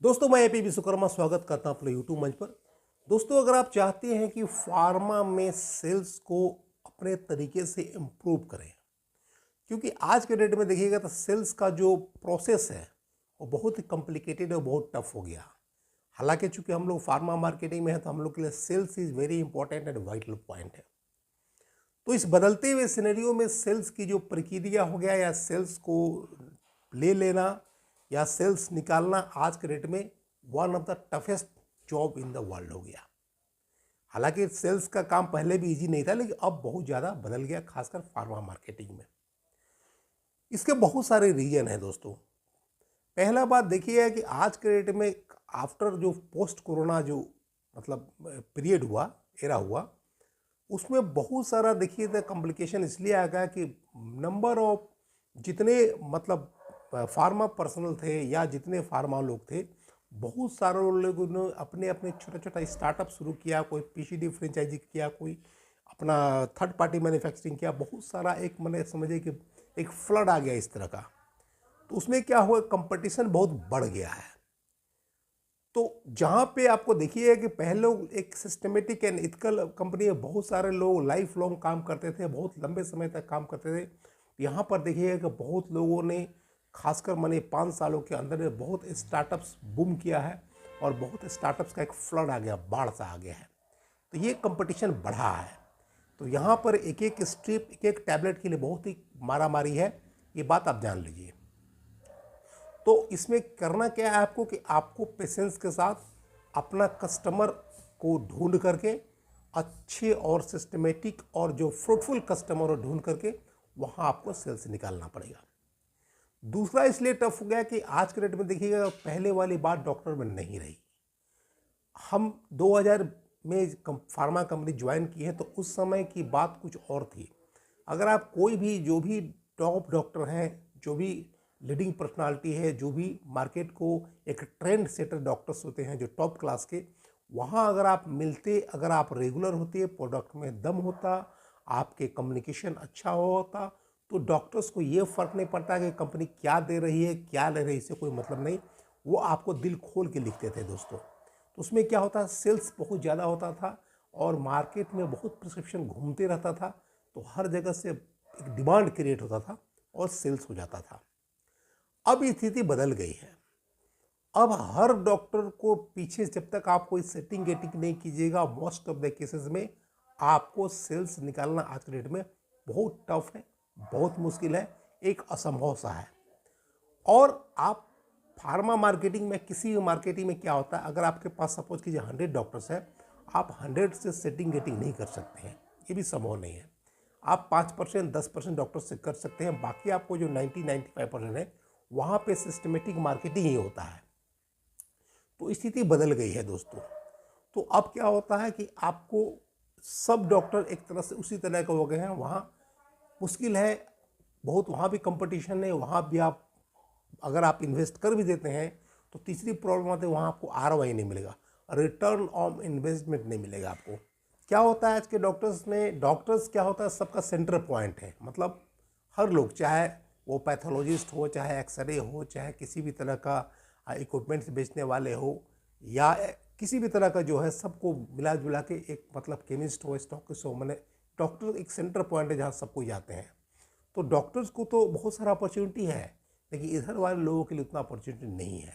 दोस्तों मैं एपी विश्वकर्मा स्वागत करता हूं अपने यूट्यूब मंच पर। दोस्तों अगर आप चाहते हैं कि फार्मा में सेल्स को अपने तरीके से इम्प्रूव करें, क्योंकि आज के डेट में देखिएगा तो सेल्स का जो प्रोसेस है वो बहुत ही कॉम्प्लिकेटेड और बहुत टफ हो गया। हालांकि चूंकि हम लोग फार्मा मार्केटिंग में है तो हम लोग के लिए cells is very important and vital point है। तो इस बदलते हुए सिनेरियो में सेल्स की जो प्रक्रिया हो गया या सेल्स को ले लेना या सेल्स निकालना आज के डेट में one of the toughest job in the world हो गया। हालांकि सेल्स का काम पहले भी इजी नहीं था, लेकिन अब बहुत ज़्यादा बदल गया, खासकर फार्मा मार्केटिंग में। इसके बहुत सारे रीजन हैं दोस्तों। पहला बात देखिए है कि आज के डेट में आफ्टर जो पोस्ट कोरोना जो मतलब पीरियड हुआ, एरा हुआ, उसमें बहुत सारा देखिए तो कॉम्प्लिकेशन इसलिए आ गया कि नंबर ऑफ जितने मतलब फार्मा पर्सनल थे या जितने फार्मा लोग थे, बहुत सारे लोगों ने अपने अपने छोटा छोटा स्टार्टअप शुरू किया। कोई पीसीडी फ्रेंचाइजी किया, कोई अपना थर्ड पार्टी मैन्युफैक्चरिंग किया। बहुत सारा एक मैंने समझे कि एक फ्लड आ गया इस तरह का। तो उसमें क्या हुआ, कंपटीशन बहुत बढ़ गया है। तो जहाँ पे आपको देखिए कि पहले लोग एक सिस्टमेटिक एंड इथिकल कंपनी है, बहुत सारे लोग लाइफ लॉन्ग काम करते थे, बहुत लंबे समय तक काम करते थे। यहाँ पर देखिए कि बहुत लोगों ने खासकर मैंने 5 सालों के अंदर में बहुत स्टार्टअप्स बूम किया है और बहुत स्टार्टअप्स का एक फ्लड आ गया, बाढ़ सा आ गया है। तो ये कंपटीशन बढ़ा है। तो यहाँ पर एक एक स्ट्रिप, एक एक टैबलेट के लिए बहुत ही मारामारी है, ये बात आप जान लीजिए। तो इसमें करना क्या है आपको कि आपको पेशेंस के साथ अपना कस्टमर को ढूंढ करके अच्छे और सिस्टमेटिक और जो फ्रूटफुल कस्टमर को ढूंढ करके वहाँ आपको सेल्स निकालना पड़ेगा। दूसरा इसलिए टफ हो गया कि आज के डेट में देखिएगा पहले वाली बात डॉक्टर में नहीं रही। हम 2000 में फार्मा कंपनी ज्वाइन की है तो उस समय की बात कुछ और थी। अगर आप कोई भी जो भी टॉप डॉक्टर हैं, जो भी लीडिंग पर्सनालिटी है, जो भी मार्केट को एक ट्रेंड सेटर डॉक्टर्स होते हैं जो टॉप क्लास के, वहाँ अगर आप मिलते, अगर आप रेगुलर होते, प्रोडक्ट में दम होता, आपके कम्युनिकेशन अच्छा होता, तो डॉक्टर्स को ये फ़र्क नहीं पड़ता कि कंपनी क्या दे रही है क्या ले रही है, इससे कोई मतलब नहीं। वो आपको दिल खोल के लिखते थे दोस्तों। तो उसमें क्या होता, सेल्स बहुत ज़्यादा होता था और मार्केट में बहुत प्रिस्क्रिप्शन घूमते रहता था। तो हर जगह से एक डिमांड क्रिएट होता था और सेल्स हो जाता था। अब स्थिति बदल गई है। अब हर डॉक्टर को पीछे जब तक आप कोई सेटिंग गेटिंग नहीं कीजिएगा, मोस्ट ऑफ द केसेस में आपको सेल्स निकालना आज के डेट में बहुत टफ है, बहुत मुश्किल है, एक असंभव सा है। और आप फार्मा मार्केटिंग में, किसी भी मार्केटिंग में क्या होता है, अगर आपके पास सपोज कीजिए 100 डॉक्टर्स हैं, आप 100 से सेटिंग गेटिंग नहीं कर सकते हैं, ये भी संभव नहीं है। आप 5% 10% डॉक्टर से कर सकते हैं, बाकी आपको जो 90-95% है वहाँ पे सिस्टमेटिक मार्केटिंग ही होता है। तो स्थिति बदल गई है दोस्तों। तो अब क्या होता है कि आपको सब डॉक्टर एक तरह से उसी तरह के हो गए हैं, वहाँ मुश्किल है बहुत, वहाँ भी कंपटीशन है। वहाँ भी आप अगर आप इन्वेस्ट कर भी देते हैं तो तीसरी प्रॉब्लम आती है, वहाँ आपको आरओआई नहीं मिलेगा, रिटर्न ऑन इन्वेस्टमेंट नहीं मिलेगा आपको। क्या होता है आज के डॉक्टर्स में, डॉक्टर्स क्या होता है, सबका सेंटर पॉइंट है। मतलब हर लोग, चाहे वो पैथोलॉजिस्ट हो, चाहे एक्सरे हो, चाहे किसी भी तरह का इक्विपमेंट्स बेचने वाले हो, या किसी भी तरह का जो है, सबको मिला जुला के एक मतलब केमिस्ट हो, स्टॉकिस्ट हो, मैंने डॉक्टर एक सेंटर पॉइंट है जहाँ सबको जाते हैं। तो डॉक्टर्स को तो बहुत सारा अपॉर्चुनिटी है, लेकिन इधर वाले लोगों के लिए उतना अपॉर्चुनिटी नहीं है।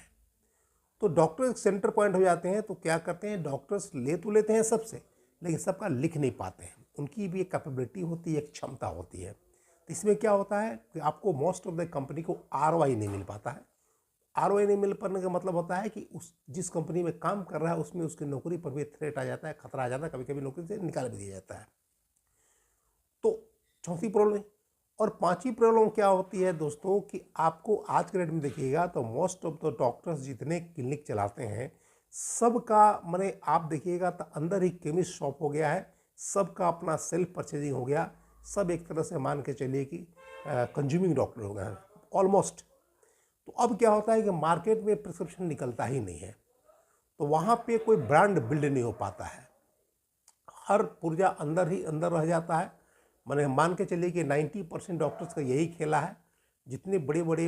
तो डॉक्टर एक सेंटर पॉइंट हो जाते हैं, तो क्या करते हैं, डॉक्टर्स ले तो लेते हैं सबसे, लेकिन सबका लिख नहीं पाते हैं। उनकी भी एक कैपेबिलिटी होती है, एक क्षमता होती है। तो इसमें क्या होता है कि आपको मोस्ट ऑफ द कंपनी को आरओआई नहीं मिल पाता है। आरओआई नहीं मिल पाने का मतलब होता है कि उस जिस कंपनी में काम कर रहा है उसमें उसकी नौकरी पर भी थ्रेट आ जाता है, खतरा आ जाता है, कभी कभी नौकरी से निकाल भी दिया जाता है। तो चौथी प्रॉब्लम। और पांचवी प्रॉब्लम क्या होती है दोस्तों कि आपको आज के डेट में देखिएगा तो मोस्ट ऑफ द डॉक्टर्स जितने क्लिनिक चलाते हैं, सबका मैंने आप देखिएगा तो अंदर ही केमिस्ट शॉप हो गया है, सबका अपना सेल्फ परचेजिंग हो गया, सब एक तरह से मान के चलिए कि कंज्यूमिंग डॉक्टर हो गए हैं ऑलमोस्ट। तो अब क्या होता है कि मार्केट में प्रिस्क्रिप्शन निकलता ही नहीं है, तो वहाँ पे कोई ब्रांड बिल्ड नहीं हो पाता है, हर पुर्जा अंदर ही अंदर रह जाता है। मैंने मान के चलिए कि 90% डॉक्टर्स का यही खेला है। जितने बड़े बड़े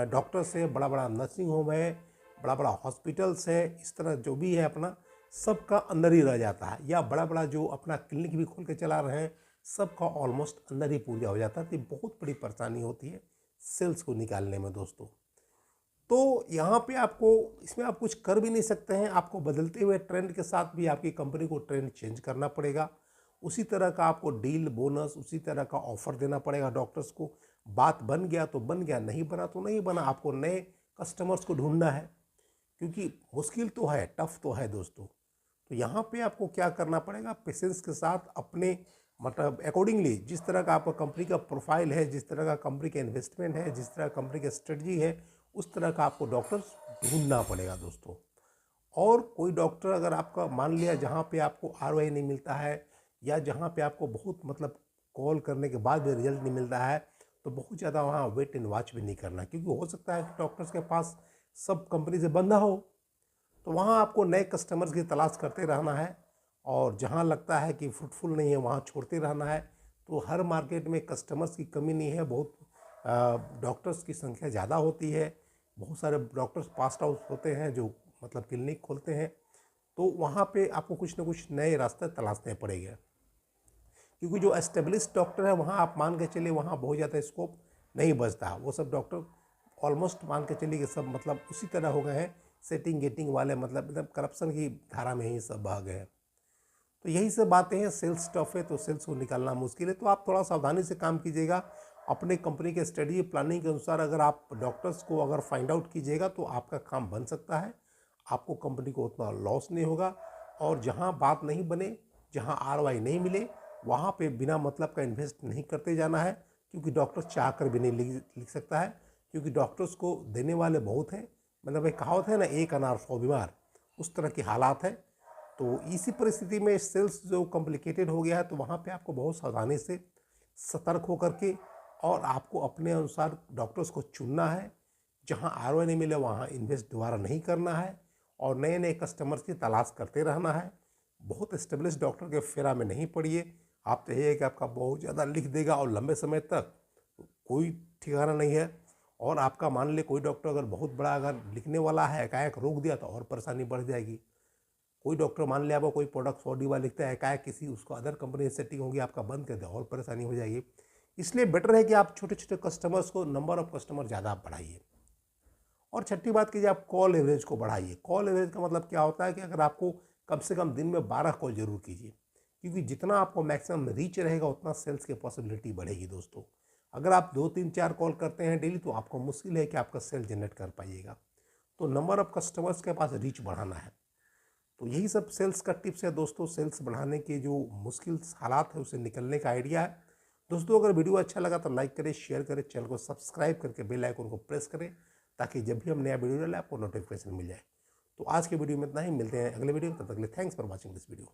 डॉक्टर्स हैं, बड़ा बड़ा नर्सिंग होम है, बड़ा बड़ा हॉस्पिटल्स है, इस तरह जो भी है अपना सबका अंदर ही रह जाता है, या बड़ा बड़ा जो अपना क्लिनिक भी खोल के चला रहे हैं सबका ऑलमोस्ट अंदर ही पूरा हो जाता है। तो बहुत बड़ी परेशानी होती है सेल्स को निकालने में दोस्तों। तो यहाँ पे आपको इसमें आप कुछ कर भी नहीं सकते हैं, आपको बदलते हुए ट्रेंड के साथ भी आपकी कंपनी को ट्रेंड चेंज करना पड़ेगा। उसी तरह का आपको डील बोनस, उसी तरह का ऑफर देना पड़ेगा डॉक्टर्स को। बात बन गया तो बन गया, नहीं बना तो नहीं बना, आपको नए कस्टमर्स को ढूंढना है, क्योंकि मुश्किल तो है, टफ तो है दोस्तों। तो यहाँ पे आपको क्या करना पड़ेगा, पेशेंस के साथ अपने मतलब अकॉर्डिंगली जिस तरह का आपका कंपनी का प्रोफाइल है, जिस तरह का कंपनी का इन्वेस्टमेंट है, जिस तरह कंपनी की स्ट्रेटजी है, उस तरह का आपको डॉक्टर्स ढूंढना पड़ेगा दोस्तों। और कोई डॉक्टर अगर आपका मान लिया जहाँ पे आपको आरओआई नहीं मिलता है, या जहाँ पे आपको बहुत मतलब कॉल करने के बाद भी रिजल्ट नहीं मिलता है, तो बहुत ज़्यादा वहाँ वेट एंड वॉच भी नहीं करना, क्योंकि हो सकता है कि डॉक्टर्स के पास सब कंपनी से बंधा हो। तो वहाँ आपको नए कस्टमर्स की तलाश करते रहना है, और जहाँ लगता है कि फ्रूटफुल नहीं है वहाँ छोड़ते रहना है। तो हर मार्केट में कस्टमर्स की कमी नहीं है, बहुत डॉक्टर्स की संख्या ज़्यादा होती है, बहुत सारे डॉक्टर्स पास आउट होते हैं जो मतलब क्लिनिक खोलते हैं। तो वहाँ पे आपको कुछ ना कुछ नए रास्ते तलाशने पड़ेंगे, क्योंकि जो एस्टेब्लिश्ड डॉक्टर है वहाँ आप मान के चलिए वहाँ बहुत ज़्यादा स्कोप नहीं बचता। वो सब डॉक्टर ऑलमोस्ट मान के चलिए कि सब मतलब उसी तरह हो गए हैं, सेटिंग गेटिंग वाले, मतलब एकदम करप्शन की धारा में ही सब बह गए हैं। तो यही सब बातें हैं, सेल्स टफ है तो सेल्स को निकालना मुश्किल है। तो आप थोड़ा सावधानी से काम कीजिएगा, अपने कंपनी के स्ट्रेटजी प्लानिंग के अनुसार अगर आप डॉक्टर्स को अगर फाइंड आउट कीजिएगा तो आपका काम बन सकता है, आपको कंपनी को उतना लॉस नहीं होगा। और जहाँ बात नहीं बने, जहाँ आरओआई नहीं मिले, वहाँ पे बिना मतलब का इन्वेस्ट नहीं करते जाना है, क्योंकि डॉक्टर चाह कर भी नहीं लिख सकता है, क्योंकि डॉक्टर्स को देने वाले बहुत हैं। मतलब एक कहावत है ना, एक अनार 100 बीमार, उस तरह की हालात है। तो इसी परिस्थिति में सेल्स जो कॉम्प्लिकेटेड हो गया है, तो वहाँ पे आपको बहुत सावधानी से सतर्क होकर के और आपको अपने अनुसार डॉक्टर्स को चुनना है। जहाँ आरओआई नहीं मिले वहाँ इन्वेस्ट दोबारा नहीं करना है, और नए नए कस्टमर्स की तलाश करते रहना है। बहुत एस्टेब्लिश डॉक्टर के फेरा में नहीं पड़िए। आप तो ये कि आपका बहुत ज़्यादा लिख देगा और लंबे समय तक कोई ठिकाना नहीं है। और आपका मान ले कोई डॉक्टर अगर बहुत बड़ा अगर लिखने वाला है, एकाएक रोक दिया तो और परेशानी बढ़ जाएगी। कोई डॉक्टर मान लिया आपको कोई प्रोडक्ट 100 डिब्बा लिखता है, एकाएक किसी उसको अदर कंपनी से सेटिंग होगी, आपका बंद कर दे और परेशानी हो जाएगी। इसलिए बेटर है कि आप छोटे छोटे कस्टमर्स को, नंबर ऑफ कस्टमर ज़्यादा बढ़ाइए। और छठी बात कीजिए, आप कॉल एवरेज को बढ़ाइए। कॉल एवरेज का मतलब क्या होता है कि अगर आपको कम से कम दिन में 12 कॉल जरूर कीजिए, क्योंकि जितना आपको मैक्सिमम रीच रहेगा उतना सेल्स की पॉसिबिलिटी बढ़ेगी दोस्तों। अगर आप 2 3 4 कॉल करते हैं डेली तो आपको मुश्किल है कि आपका सेल जनरेट कर पाइएगा। तो नंबर ऑफ कस्टमर्स के पास रीच बढ़ाना है। तो यही सब सेल्स का टिप्स है दोस्तों, सेल्स बढ़ाने के जो मुश्किल हालात है उसे निकलने का आइडिया है दोस्तों। अगर वीडियो अच्छा लगा तो लाइक करें, शेयर करें, चैनल को सब्सक्राइब करके बेल आइकन को प्रेस करें, ताकि जब भी हम नया वीडियो डालें आपको नोटिफिकेशन मिल जाए। तो आज के वीडियो में इतना ही, मिलते हैं अगले वीडियो, तब तक के लिए thanks for watching this video.